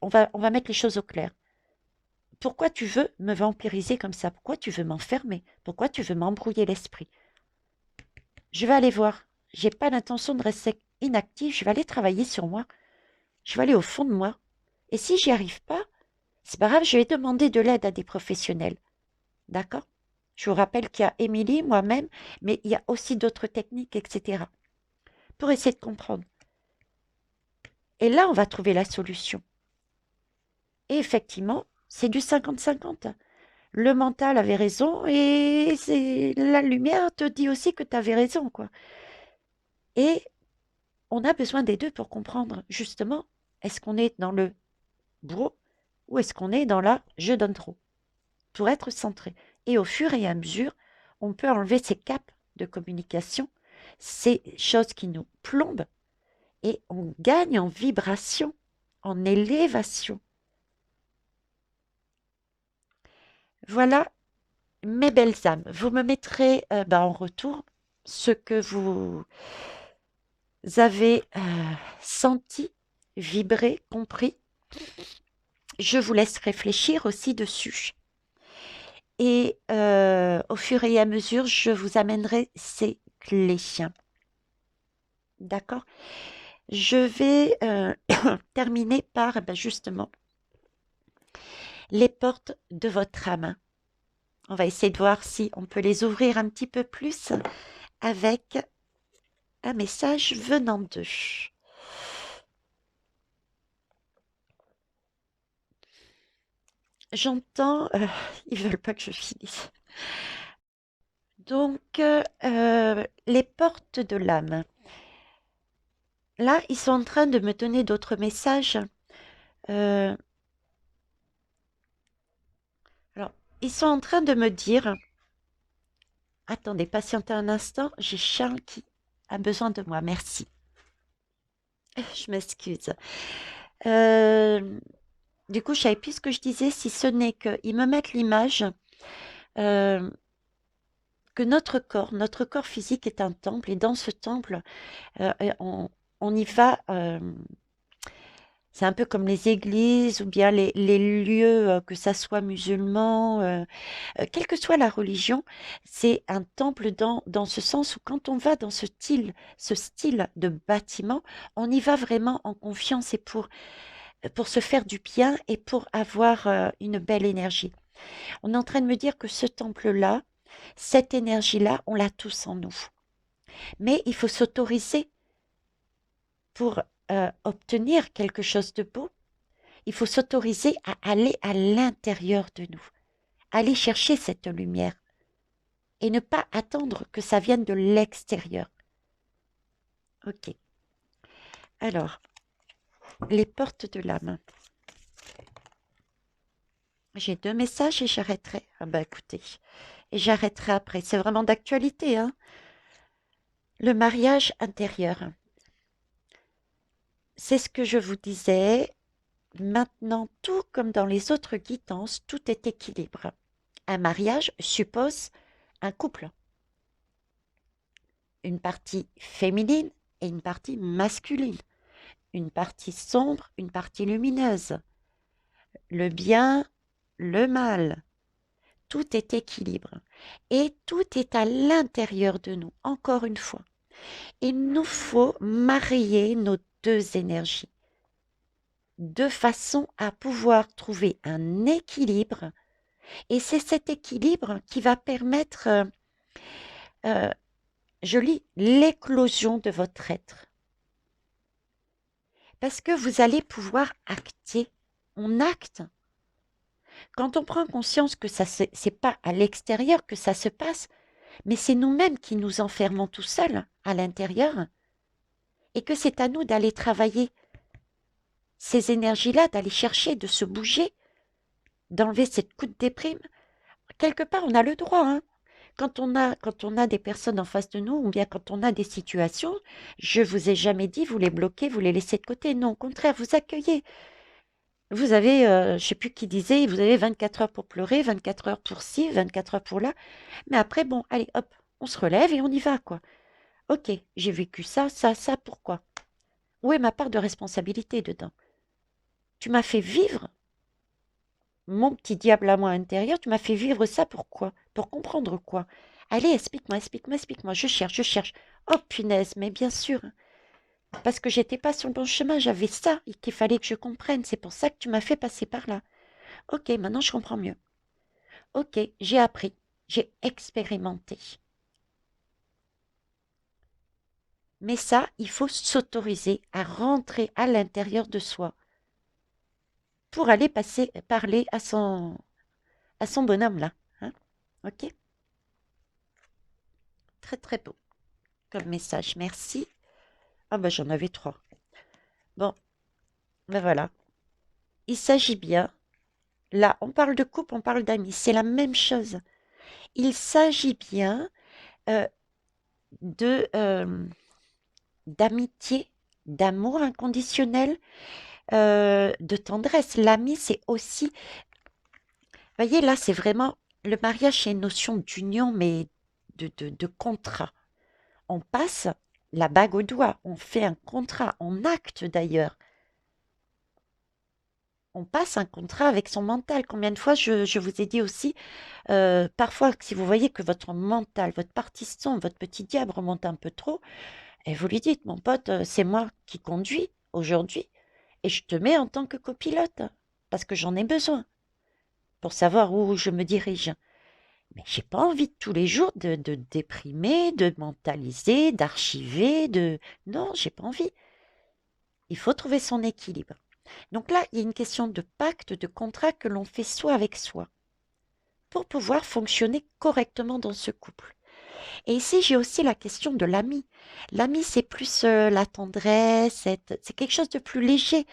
on va mettre les choses au clair. Pourquoi tu veux me vampiriser comme ça? Pourquoi tu veux m'enfermer? Pourquoi tu veux m'embrouiller l'esprit? Je vais aller voir. J'ai pas l'intention de rester inactive. Je vais aller travailler sur moi. Je vais aller au fond de moi. Et si j'y arrive pas, c'est pas grave, je vais demander de l'aide à des professionnels. D'accord? Je vous rappelle qu'il y a Émilie, moi-même, mais il y a aussi d'autres techniques, etc. pour essayer de comprendre. Et là, on va trouver la solution. Et effectivement, c'est du 50-50. Le mental avait raison et la lumière te dit aussi que tu avais raison, quoi. Et on a besoin des deux pour comprendre, justement, est-ce qu'on est dans le bro ou est-ce qu'on est dans la je donne trop pour être centré. Et au fur et à mesure, on peut enlever ces caps de communication, ces choses qui nous plombent et on gagne en vibration, en élévation. Voilà mes belles âmes. Vous me mettrez en retour ce que vous avez senti, vibré, compris. Je vous laisse réfléchir aussi dessus. Et au fur et à mesure, je vous amènerai ces clés. D'accord? Je vais terminer par justement les portes de votre âme. On va essayer de voir si on peut les ouvrir un petit peu plus avec un message venant d'eux. J'entends, ils veulent pas que je finisse. Donc, les portes de l'âme. Là, ils sont en train de me donner d'autres messages. Euh, alors, ils sont en train de me dire, attendez, patientez un instant, j'ai Charles qui a besoin de moi, merci. Je m'excuse. Euh, du coup, je savais plus ce que je disais, si ce n'est qu'ils me mettent l'image euh, que notre corps physique est un temple, et dans ce temple, on y va. C'est un peu comme les églises ou bien les lieux, que ça soit musulman, quelle que soit la religion, c'est un temple dans ce sens où quand on va dans ce style de bâtiment, on y va vraiment en confiance et pour se faire du bien et pour avoir une belle énergie. On est en train de me dire que ce temple-là, cette énergie-là, on l'a tous en nous. Mais il faut s'autoriser pour obtenir quelque chose de beau. Il faut s'autoriser à aller à l'intérieur de nous, aller chercher cette lumière et ne pas attendre que ça vienne de l'extérieur. Ok. Alors, les portes de l'âme. J'ai 2 messages et j'arrêterai. Ah bah écoutez, et j'arrêterai après. C'est vraiment d'actualité, hein. Le mariage intérieur. C'est ce que je vous disais. Maintenant, tout comme dans les autres guidances, tout est équilibre. Un mariage suppose un couple, une partie féminine et une partie masculine, une partie sombre, une partie lumineuse, le bien, le mal. Tout est équilibre et tout est à l'intérieur de nous, encore une fois. Il nous faut marier nos deux énergies de façon à pouvoir trouver un équilibre. Et c'est cet équilibre qui va permettre, euh, je lis, l'éclosion de votre être. Parce que vous allez pouvoir acter. On acte. Quand on prend conscience que ça c'est pas à l'extérieur que ça se passe, mais c'est nous-mêmes qui nous enfermons tout seuls à l'intérieur, et que c'est à nous d'aller travailler ces énergies-là, d'aller chercher, de se bouger, d'enlever cette coup de déprime. Quelque part, on a le droit, hein. Quand on a des personnes en face de nous, ou bien quand on a des situations, je vous ai jamais dit, vous les bloquez, vous les laissez de côté. Non, au contraire, vous accueillez. Vous avez, je sais plus qui disait, vous avez 24 heures pour pleurer, 24 heures pour ci, 24 heures pour là. Mais après, bon, allez, hop, on se relève et on y va, quoi. Ok, j'ai vécu ça, ça, ça, pourquoi? Où est ma part de responsabilité dedans? Tu m'as fait vivre, mon petit diable à moi intérieur, tu m'as fait vivre ça pourquoi? Pour comprendre quoi? Allez, explique-moi, explique-moi, explique-moi. Je cherche, je cherche. Oh punaise, mais bien sûr, parce que j'étais pas sur le bon chemin, j'avais ça et qu'il fallait que je comprenne. C'est pour ça que tu m'as fait passer par là. Ok, maintenant je comprends mieux. Ok, j'ai appris, j'ai expérimenté. Mais ça, il faut s'autoriser à rentrer à l'intérieur de soi pour aller parler à son bonhomme là. Hein. Ok? Très très beau comme message, merci. Ah bah j'en avais 3. Bon, ben voilà. Il s'agit bien, là on parle de couple, on parle d'amis, c'est la même chose. Il s'agit bien euh, de d'amitié, d'amour inconditionnel, de tendresse. L'ami, c'est aussi, voyez là, c'est vraiment, le mariage, c'est une notion d'union, mais de contrat. On passe la bague au doigt, on fait un contrat, on acte d'ailleurs. On passe un contrat avec son mental. Combien de fois je vous ai dit aussi, parfois, si vous voyez que votre mental, votre partie sombre, votre petit diable remonte un peu trop, et vous lui dites, mon pote, c'est moi qui conduis aujourd'hui, et je te mets en tant que copilote, parce que j'en ai besoin pour savoir où je me dirige. Mais j'ai pas envie tous les jours de déprimer, de mentaliser, d'archiver, de... Non, j'ai pas envie. Il faut trouver son équilibre. Donc là, il y a une question de pacte, de contrat que l'on fait soi avec soi pour pouvoir fonctionner correctement dans ce couple. Et ici, j'ai aussi la question de l'ami. L'ami, c'est plus la tendresse, c'est quelque chose de plus léger.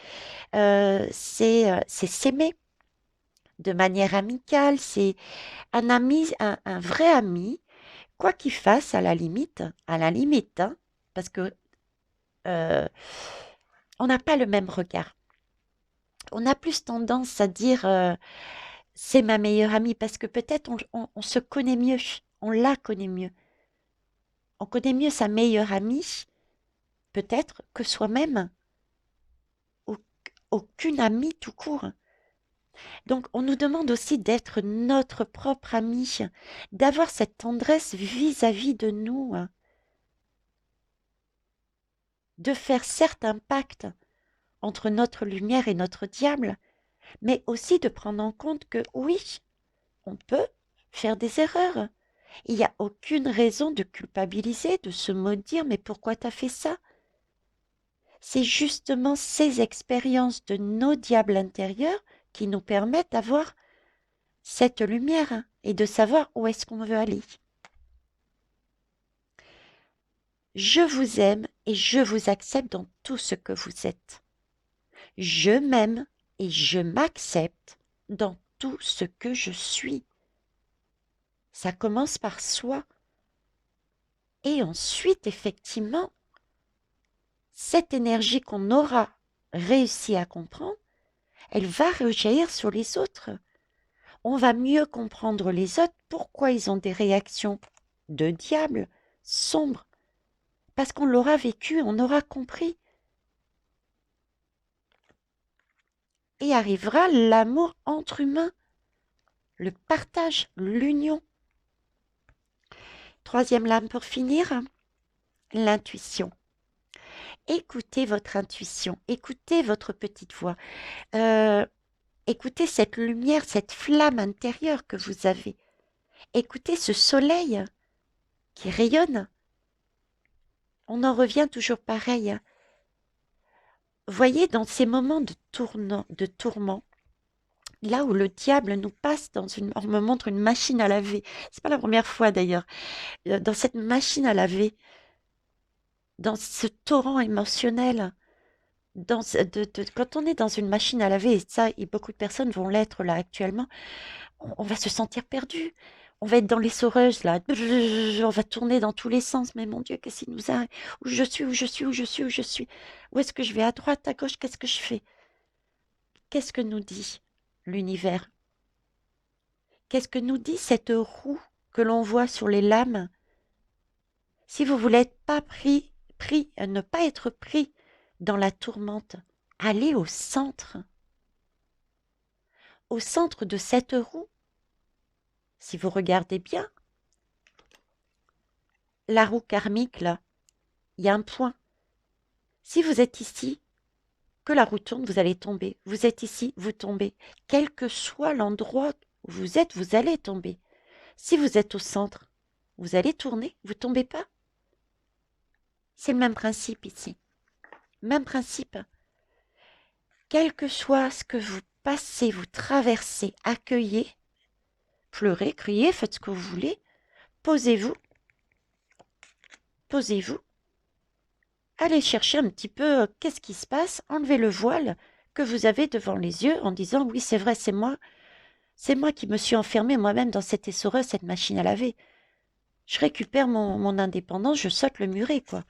C'est s'aimer de manière amicale. C'est un ami, un vrai ami, quoi qu'il fasse, à la limite, hein, parce que euh, on n'a pas le même regard. On a plus tendance à dire c'est ma meilleure amie parce que peut-être on se connaît mieux, on la connaît mieux. On connaît mieux sa meilleure amie, peut-être, que soi-même, ou aucune amie tout court. Donc, on nous demande aussi d'être notre propre ami, d'avoir cette tendresse vis-à-vis de nous, hein, de faire certes un pacte entre notre lumière et notre diable, mais aussi de prendre en compte que oui, on peut faire des erreurs. Il n'y a aucune raison de culpabiliser, de se maudire, mais pourquoi t'as fait ça? C'est justement ces expériences de nos diables intérieurs qui nous permettent d'avoir cette lumière, hein, et de savoir où est-ce qu'on veut aller. Je vous aime et je vous accepte dans tout ce que vous êtes. Je m'aime et je m'accepte dans tout ce que je suis. Ça commence par soi. Et ensuite, effectivement, cette énergie qu'on aura réussi à comprendre, elle va rejaillir sur les autres. On va mieux comprendre les autres, pourquoi ils ont des réactions de diable, sombres, parce qu'on l'aura vécu, on aura compris. Et arrivera l'amour entre humains, le partage, l'union. Troisième lame pour finir, l'intuition. Écoutez votre intuition, écoutez votre petite voix, euh, écoutez cette lumière, cette flamme intérieure que vous avez. Écoutez ce soleil qui rayonne. On en revient toujours pareil. Voyez, dans ces moments de tourment, là où le diable nous passe on me montre une machine à laver. C'est pas la première fois d'ailleurs. Dans cette machine à laver, dans ce torrent émotionnel, quand on est dans une machine à laver, et ça, et beaucoup de personnes vont l'être là actuellement, on va se sentir perdu. On va être dans les l'essoreuse là, on va tourner dans tous les sens. Mais mon Dieu, qu'est-ce qui nous arrive? Où je suis, où je suis, où je suis, où je suis? Où est-ce que je vais? À droite, à gauche, qu'est-ce que je fais? Qu'est-ce que nous dit l'univers? Qu'est-ce que nous dit cette roue que l'on voit sur les lames? Si vous voulez pas ne pas être pris dans la tourmente, allez au centre de cette roue. Si vous regardez bien, la roue karmique, là, il y a un point. Si vous êtes ici, que la roue tourne, vous allez tomber. Vous êtes ici, vous tombez. Quel que soit l'endroit où vous êtes, vous allez tomber. Si vous êtes au centre, vous allez tourner, vous ne tombez pas. C'est le même principe ici. Même principe. Quel que soit ce que vous passez, vous traversez, accueillez, pleurez, criez, faites ce que vous voulez. Posez-vous, posez-vous. Allez chercher un petit peu qu'est-ce qui se passe. Enlevez le voile que vous avez devant les yeux en disant oui, c'est vrai, c'est moi. C'est moi qui me suis enfermée moi-même dans cette essoreuse, cette machine à laver. Je récupère mon indépendance, je saute le muret, quoi.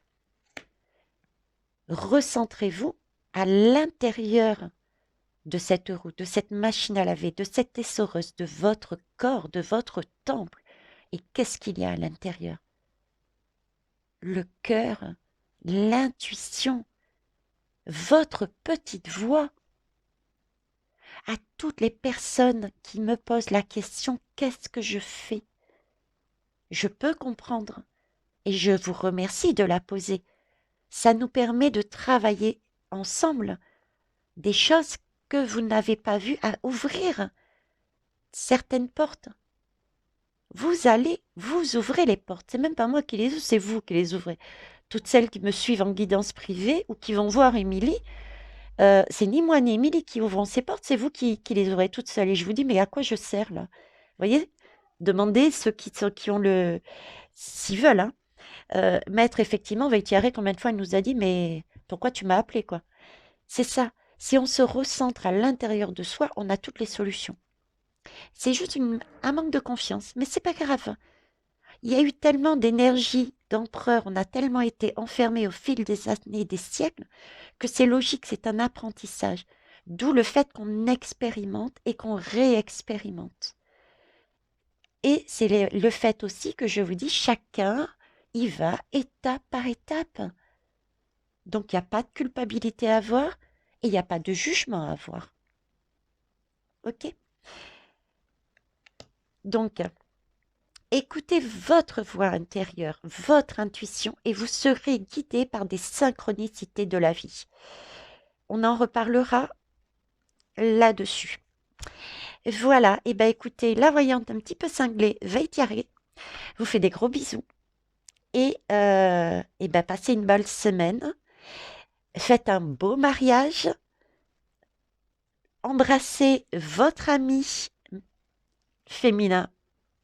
Recentrez-vous à l'intérieur de cette roue, de cette machine à laver, de cette essoreuse, de votre corps, de votre temple. Et qu'est-ce qu'il y a à l'intérieur? Le cœur, l'intuition, votre petite voix. À toutes les personnes qui me posent la question, qu'est-ce que je fais? Je peux comprendre et je vous remercie de la poser. Ça nous permet de travailler ensemble des choses que vous n'avez pas vues à ouvrir certaines portes. vous allez vous ouvrez les portes. C'est même pas moi qui les ouvre, c'est vous qui les ouvrez. Toutes celles qui me suivent en guidance privée ou qui vont voir Émilie, c'est ni moi ni Émilie qui ouvrons ces portes, c'est vous qui les ouvrez toutes seules. Et je vous dis, mais à quoi je sers là? Vous voyez? Demandez ceux qui ont le... S'ils veulent, hein. Maître, effectivement, Veitiaré, combien de fois il nous a dit, mais pourquoi tu m'as appelé, quoi? C'est ça. Si on se recentre à l'intérieur de soi, on a toutes les solutions. C'est juste un manque de confiance, mais c'est pas grave. Il y a eu tellement d'énergie, d'empereur, on a tellement été enfermés au fil des années, des siècles, que c'est logique, c'est un apprentissage. D'où le fait qu'on expérimente et qu'on réexpérimente. Et c'est le fait aussi que je vous dis, chacun y va étape par étape. Donc il n'y a pas de culpabilité à avoir et il n'y a pas de jugement à avoir. Ok? Donc, écoutez votre voix intérieure, votre intuition, et vous serez guidé par des synchronicités de la vie. On en reparlera là-dessus. Voilà, et ben écoutez, la voyante un petit peu cinglée, Veitiaré, vous fait des gros bisous. Et ben passez une belle semaine. Faites un beau mariage. Embrassez votre ami féminin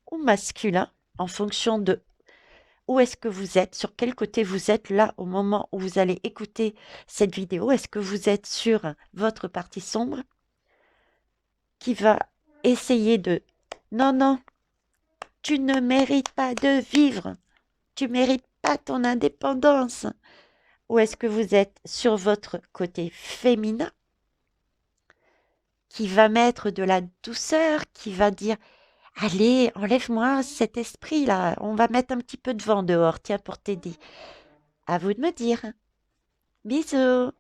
ou masculin en fonction de où est-ce que vous êtes, sur quel côté vous êtes là au moment où vous allez écouter cette vidéo. Est-ce que vous êtes sur votre partie sombre qui va essayer de... Non, non, tu ne mérites pas de vivre. Tu mérites pas ton indépendance. Ou est-ce que vous êtes sur votre côté féminin qui va mettre de la douceur, qui va dire allez, enlève-moi cet esprit-là, on va mettre un petit peu de vent dehors, tiens, pour t'aider. À vous de me dire. Bisous.